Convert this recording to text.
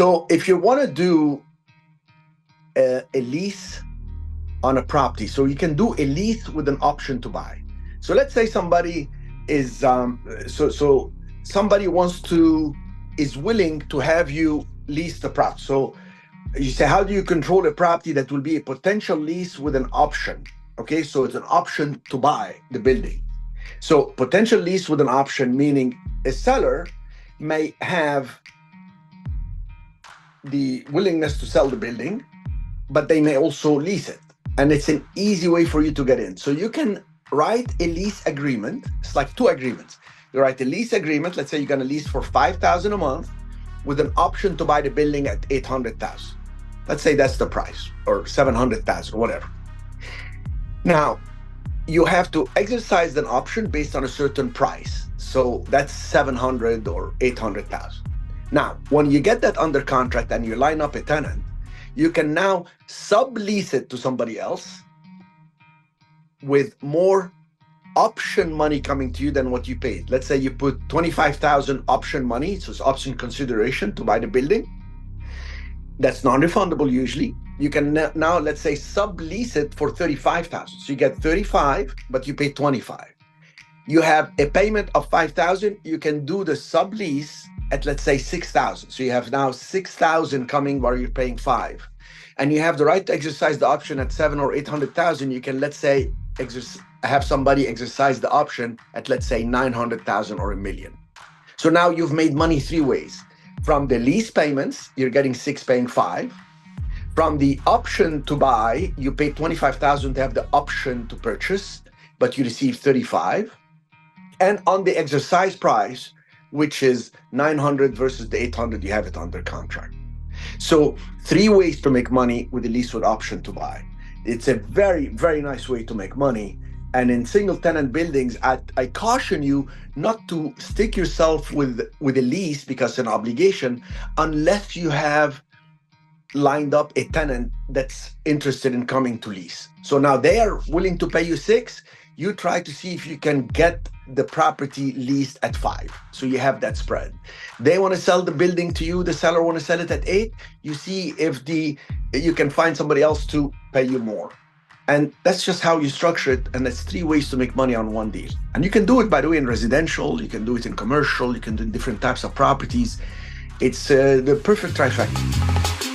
So if you want to do a lease on a property, so you can do a lease with an option to buy. So let's say somebody is somebody is willing to have you lease the property. So you say, how do you control a property that will be a potential lease with an option? Okay, so it's an option to buy the building. So potential lease with an option, meaning a seller may have the willingness to sell the building, but they may also lease it. And it's an easy way for you to get in. So you can write a lease agreement. It's like two agreements. You write a lease agreement. Let's say you're going to lease for $5,000 a month with an option to buy the building at $800,000. Let's say that's the price, or $700,000, or whatever. Now, you have to exercise an option based on a certain price. So that's $700,000 or $800,000. Now, when you get that under contract and you line up a tenant, you can now sublease it to somebody else with more option money coming to you than what you paid. Let's say you put $25,000 option money, so it's option consideration to buy the building. That's non-refundable usually. You can now, let's say, sublease it for $35,000. So you get $35,000, but you pay $25,000. You have a payment of $5,000. You can do the sublease at, let's say, $6,000. So you have now $6,000 coming while you're paying $5,000. And you have the right to exercise the option at $700,000 or $800,000. You can, let's say, have somebody exercise the option at, let's say, $900,000 or $1 million. So now you've made money three ways. From the lease payments, you're getting $6,000, paying $5,000. From the option to buy, you pay $25,000 to have the option to purchase, but you receive $35,000. And on the exercise price, which is $900,000 versus the $800,000, you have it under contract. So three ways to make money with a lease with option to buy. It's a very, very nice way to make money. And in single tenant buildings, I caution you not to stick yourself with a lease because it's an obligation unless you have lined up a tenant that's interested in coming to lease. So now they are willing to pay you $6,000. You try to see if you can get the property leased at $5,000. So you have that spread. They want to sell the building to you. The seller want to sell it at $8,000. You see if you can find somebody else to pay you more. And that's just how you structure it. And that's three ways to make money on one deal. And you can do it, by the way, in residential. You can do it in commercial. You can do different types of properties. It's the perfect trifecta.